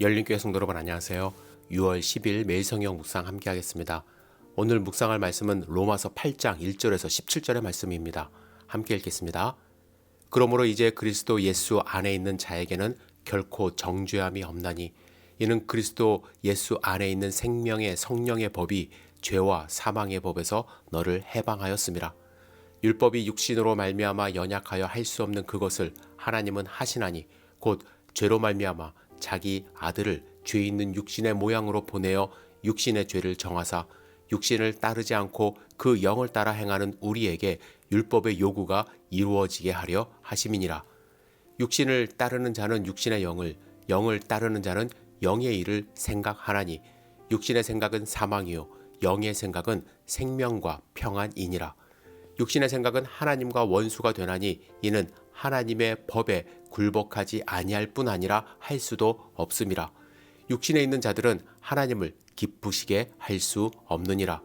열린교회 성도 여러분 안녕하세요. 6월 10일 매일 성경 묵상 함께 하겠습니다. 오늘 묵상할 말씀은 로마서 8장 1절에서 17절의 말씀입니다. 함께 읽겠습니다. 그러므로 이제 그리스도 예수 안에 있는 자에게는 결코 정죄함이 없나니 이는 그리스도 예수 안에 있는 생명의 성령의 법이 죄와 사망의 법에서 너를 해방하였음이라. 율법이 육신으로 말미암아 연약하여 할 수 없는 그것을 하나님은 하시나니 곧 죄로 말미암아 자기 아들을 죄 있는 육신의 모양으로 보내어 육신의 죄를 정하사 육신을 따르지 않고 그 영을 따라 행하는 우리에게 율법의 요구가 이루어지게 하려 하심이니라. 육신을 따르는 자는 육신의 영을, 영을 따르는 자는 영의 일을 생각하나니 육신의 생각은 사망이요 영의 생각은 생명과 평안이니라. 육신의 생각은 하나님과 원수가 되나니 이는 하나님의 법에 굴복하지 아니할 뿐 아니라 할 수도 없음이라. 육신에 있는 자들은 하나님을 기쁘시게 할 수 없느니라.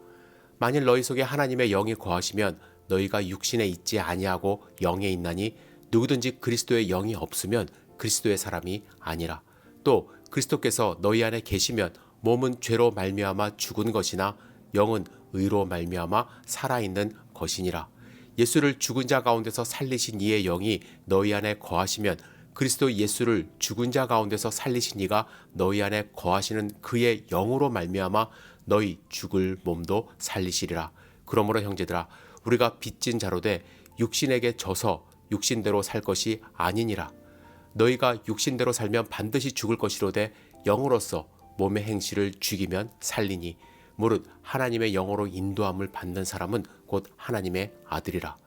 만일 너희 속에 하나님의 영이 거하시면 너희가 육신에 있지 아니하고 영에 있나니 누구든지 그리스도의 영이 없으면 그리스도의 사람이 아니라. 또 그리스도께서 너희 안에 계시면 몸은 죄로 말미암아 죽은 것이나 영은 의로 말미암아 살아있는 것이니라. 예수를 죽은 자 가운데서 살리신 이의 영이 너희 안에 거하시면 그리스도 예수를 죽은 자 가운데서 살리신 이가 너희 안에 거하시는 그의 영으로 말미암아 너희 죽을 몸도 살리시리라. 그러므로 형제들아 우리가 빚진 자로 돼 육신에게 져서 육신대로 살 것이 아니니라. 너희가 육신대로 살면 반드시 죽을 것이로되 영으로서 몸의 행실을 죽이면 살리니 무릇 하나님의 영으로 인도함을 받는 사람은 곧 하나님의 아들이라.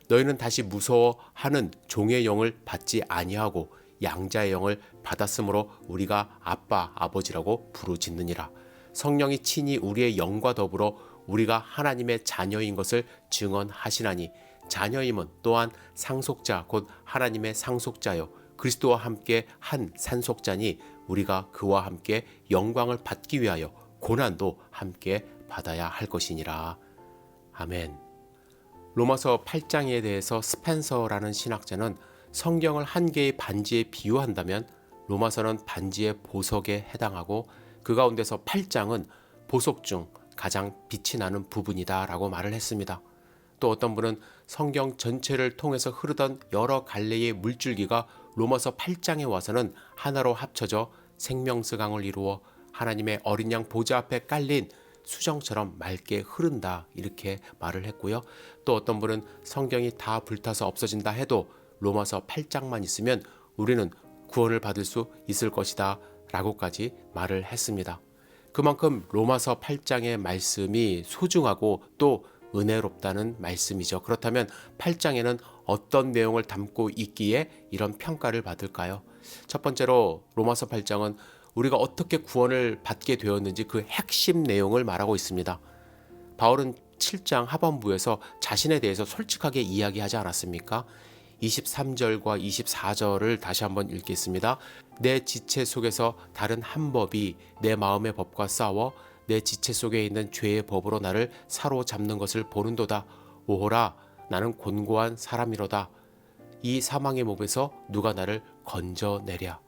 너희는 다시 무서워하는 종의 영을 받지 아니하고 양자의 영을 받았으므로 우리가 아빠 아버지라고 부르짖느니라. 성령이 친히 우리의 영과 더불어 우리가 하나님의 자녀인 것을 증언하시나니 자녀임은 또한 상속자 곧 하나님의 상속자요 그리스도와 함께 한 산속자니 우리가 그와 함께 영광을 받기 위하여 고난도 함께 받아야 할 것이니라. 아멘. 로마서 8장에 대해서 스펜서라는 신학자는 성경을 한 개의 반지에 비유한다면 로마서는 반지의 보석에 해당하고 그 가운데서 8장은 보석 중 가장 빛이 나는 부분이다 라고 말을 했습니다. 또 어떤 분은 성경 전체를 통해서 흐르던 여러 갈래의 물줄기가 로마서 8장에 와서는 하나로 합쳐져 생명수강을 이루어 하나님의 어린 양 보좌 앞에 깔린 수정처럼 맑게 흐른다 이렇게 말을 했고요. 또 어떤 분은 성경이 다 불타서 없어진다 해도 로마서 8장만 있으면 우리는 구원을 받을 수 있을 것이다 라고까지 말을 했습니다. 그만큼 로마서 8장의 말씀이 소중하고 또 은혜롭다는 말씀이죠. 그렇다면 8장에는 어떤 내용을 담고 있기에 이런 평가를 받을까요? 첫 번째로 로마서 8장은 우리가 어떻게 구원을 받게 되었는지 그 핵심 내용을 말하고 있습니다. 바울은 7장 하반부에서 자신에 대해서 솔직하게 이야기하지 않았습니까? 23절과 24절을 다시 한번 읽겠습니다. 내 지체 속에서 다른 한 법이 내 마음의 법과 싸워 내 지체 속에 있는 죄의 법으로 나를 사로잡는 것을 보는도다. 오호라 나는 곤고한 사람이로다. 이 사망의 목에서 누가 나를 건져내랴.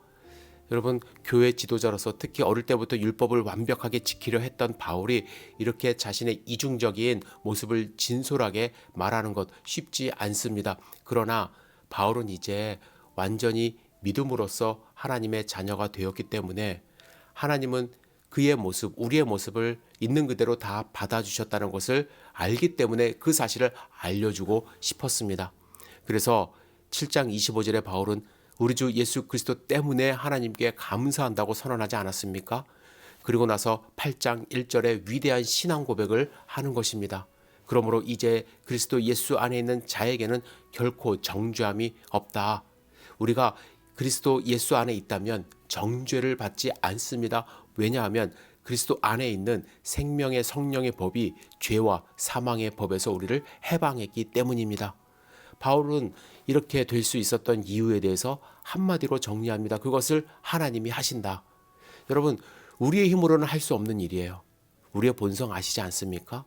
여러분 교회 지도자로서 특히 어릴 때부터 율법을 완벽하게 지키려 했던 바울이 이렇게 자신의 이중적인 모습을 진솔하게 말하는 것 쉽지 않습니다. 그러나 바울은 이제 완전히 믿음으로써 하나님의 자녀가 되었기 때문에 하나님은 그의 모습, 우리의 모습을 있는 그대로 다 받아주셨다는 것을 알기 때문에 그 사실을 알려주고 싶었습니다. 그래서 7장 25절에 바울은 우리 주 예수 그리스도 때문에 하나님께 감사한다고 선언하지 않았습니까? 그리고 나서 8장 1절에 위대한 신앙 고백을 하는 것입니다. 그러므로 이제 그리스도 예수 안에 있는 자에게는 결코 정죄함이 없다. 우리가 그리스도 예수 안에 있다면 정죄를 받지 않습니다. 왜냐하면 그리스도 안에 있는 생명의 성령의 법이 죄와 사망의 법에서 우리를 해방했기 때문입니다. 바울은 이렇게 될 수 있었던 이유에 대해서 한마디로 정리합니다. 그것을 하나님이 하신다. 여러분, 우리의 힘으로는 할 수 없는 일이에요. 우리의 본성 아시지 않습니까?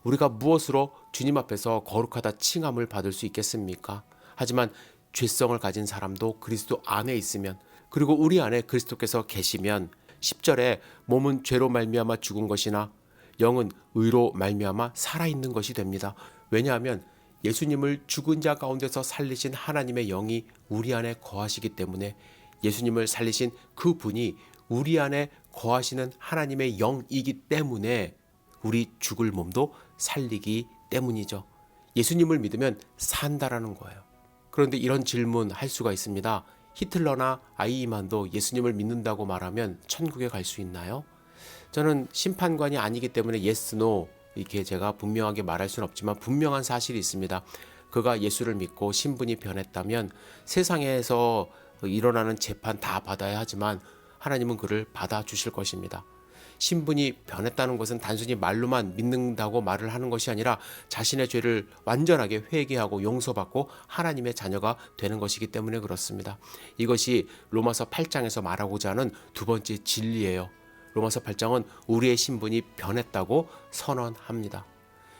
우리가 무엇으로 주님 앞에서 거룩하다 칭함을 받을 수 있겠습니까? 하지만 죄성을 가진 사람도 그리스도 안에 있으면 그리고 우리 안에 그리스도께서 계시면 10절에 몸은 죄로 말미암아 죽은 것이나 영은 의로 말미암아 살아있는 것이 됩니다. 왜냐하면 예수님을 죽은 자 가운데서 살리신 하나님의 영이 우리 안에 거하시기 때문에 예수님을 살리신 그 분이 우리 안에 거하시는 하나님의 영이기 때문에 우리 죽을 몸도 살리기 때문이죠. 예수님을 믿으면 산다라는 거예요. 그런데 이런 질문 할 수가 있습니다. 히틀러나 아이이만도 예수님을 믿는다고 말하면 천국에 갈 수 있나요? 저는 심판관이 아니기 때문에 yes, no 이렇게 제가 분명하게 말할 수는 없지만 분명한 사실이 있습니다. 그가 예수를 믿고 신분이 변했다면 세상에서 일어나는 재판 다 받아야 하지만 하나님은 그를 받아주실 것입니다. 신분이 변했다는 것은 단순히 말로만 믿는다고 말을 하는 것이 아니라 자신의 죄를 완전하게 회개하고 용서받고 하나님의 자녀가 되는 것이기 때문에 그렇습니다. 이것이 로마서 8장에서 말하고자 하는 두 번째 진리예요. 로마서 8장은 우리의 신분이 변했다고 선언합니다.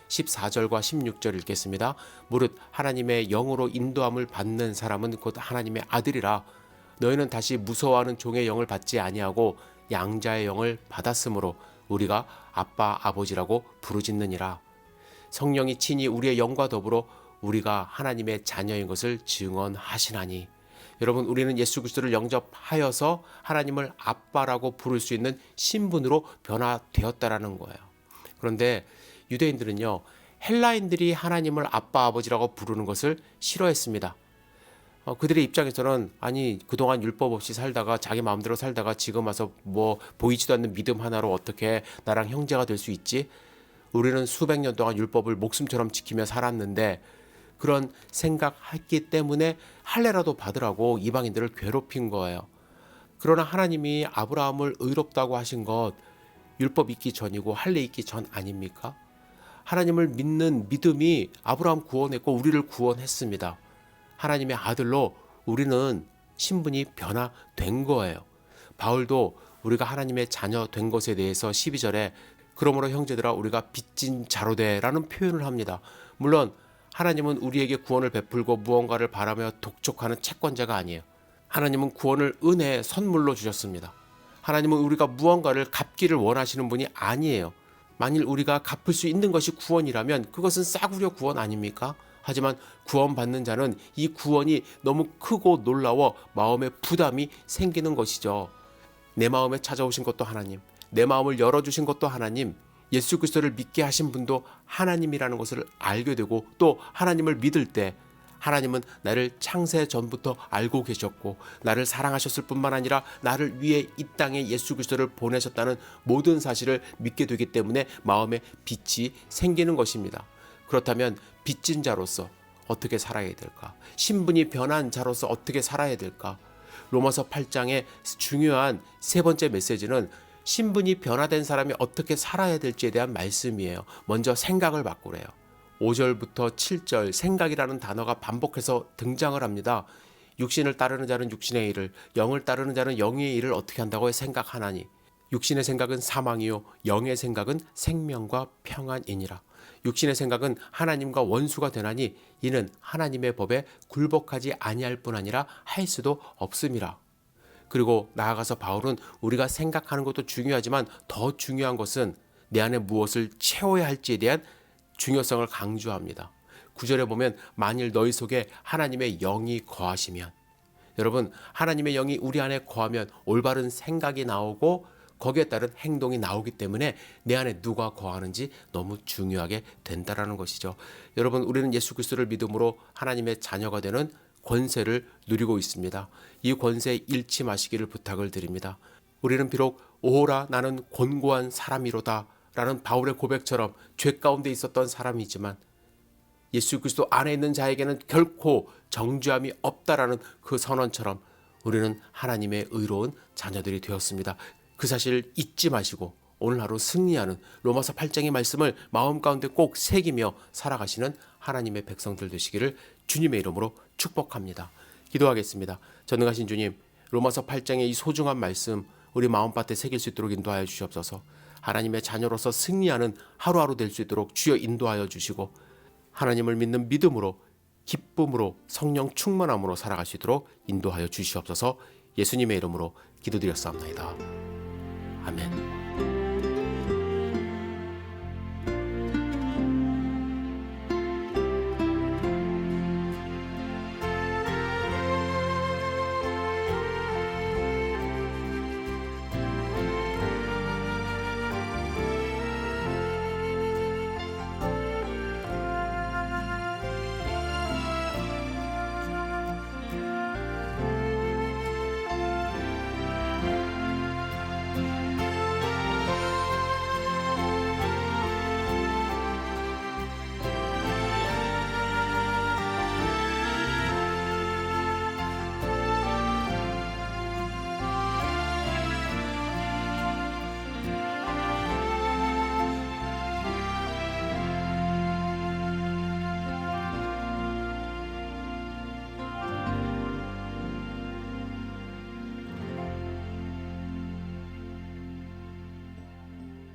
14절과 16절 읽겠습니다. 무릇 하나님의 영으로 인도함을 받는 사람은 곧 하나님의 아들이라. 너희는 다시 무서워하는 종의 영을 받지 아니하고 양자의 영을 받았으므로 우리가 아빠 아버지라고 부르짖느니라. 성령이 친히 우리의 영과 더불어 우리가 하나님의 자녀인 것을 증언하시나니. 여러분, 우리는 예수 그리스도를 영접하여서 하나님을 아빠라고 부를 수 있는 신분으로 변화되었다라는 거예요. 그런데 유대인들은요, 헬라인들이 하나님을 아빠 아버지라고 부르는 것을 싫어했습니다. 그들의 입장에서는 아니 그동안 율법 없이 살다가 자기 마음대로 살다가 지금 와서 뭐 보이지도 않는 믿음 하나로 어떻게 나랑 형제가 될 수 있지? 우리는 수백 년 동안 율법을 목숨처럼 지키며 살았는데 그런 생각했기 때문에 할례라도 받으라고 이방인들을 괴롭힌 거예요. 그러나 하나님이 아브라함을 의롭다고 하신 것 율법 있기 전이고 할례 있기 전 아닙니까? 하나님을 믿는 믿음이 아브라함 구원했고 우리를 구원했습니다. 하나님의 아들로 우리는 신분이 변화된 거예요. 바울도 우리가 하나님의 자녀 된 것에 대해서 12절에 그러므로 형제들아 우리가 빚진 자로 되라는 표현을 합니다. 물론 하나님은 우리에게 구원을 베풀고 무언가를 바라며 독촉하는 채권자가 아니에요. 하나님은 구원을 은혜의 선물로 주셨습니다. 하나님은 우리가 무언가를 갚기를 원하시는 분이 아니에요. 만일 우리가 갚을 수 있는 것이 구원이라면 그것은 싸구려 구원 아닙니까? 하지만 구원받는 자는 이 구원이 너무 크고 놀라워 마음에 부담이 생기는 것이죠. 내 마음에 찾아오신 것도 하나님, 내 마음을 열어주신 것도 하나님, 예수 그리스도를 믿게 하신 분도 하나님이라는 것을 알게 되고 또 하나님을 믿을 때 하나님은 나를 창세 전부터 알고 계셨고 나를 사랑하셨을 뿐만 아니라 나를 위해 이 땅에 예수 그리스도를 보내셨다는 모든 사실을 믿게 되기 때문에 마음에 빛이 생기는 것입니다. 그렇다면 빚진 자로서 어떻게 살아야 될까? 신분이 변한 자로서 어떻게 살아야 될까? 로마서 8장의 중요한 세 번째 메시지는 신분이 변화된 사람이 어떻게 살아야 될지에 대한 말씀이에요. 먼저 생각을 바꾸래요. 5절부터 7절 생각이라는 단어가 반복해서 등장을 합니다. 육신을 따르는 자는 육신의 일을, 영을 따르는 자는 영의 일을 어떻게 한다고 생각하나니 육신의 생각은 사망이요 영의 생각은 생명과 평안이니라. 육신의 생각은 하나님과 원수가 되나니 이는 하나님의 법에 굴복하지 아니할 뿐 아니라 할 수도 없음이라. 그리고 나아가서 바울은 우리가 생각하는 것도 중요하지만 더 중요한 것은 내 안에 무엇을 채워야 할지에 대한 중요성을 강조합니다. 9절에 보면 만일 너희 속에 하나님의 영이 거하시면, 여러분 하나님의 영이 우리 안에 거하면 올바른 생각이 나오고 거기에 따른 행동이 나오기 때문에 내 안에 누가 거하는지 너무 중요하게 된다라는 것이죠. 여러분 우리는 예수 그리스도를 믿음으로 하나님의 자녀가 되는 권세를 누리고 있습니다. 이 권세에 잃지 마시기를 부탁을 드립니다. 우리는 비록 오호라 나는 곤고한 사람이로다 라는 바울의 고백처럼 죄 가운데 있었던 사람이지만 예수 그리스도 안에 있는 자에게는 결코 정죄함이 없다라는 그 선언처럼 우리는 하나님의 의로운 자녀들이 되었습니다. 그 사실을 잊지 마시고 오늘 하루 승리하는 로마서 8장의 말씀을 마음 가운데 꼭 새기며 살아가시는 하나님의 백성들 되시기를 주님의 이름으로 축복합니다. 기도하겠습니다. 전능하신 주님, 로마서 8장의 이 소중한 말씀 우리 마음밭에 새길 수 있도록 인도하여 주시옵소서. 하나님의 자녀로서 승리하는 하루하루 될 수 있도록 주여 인도하여 주시고 하나님을 믿는 믿음으로 기쁨으로 성령 충만함으로 살아갈 수 있도록 인도하여 주시옵소서. 예수님의 이름으로 기도드렸사옵나이다. 아멘.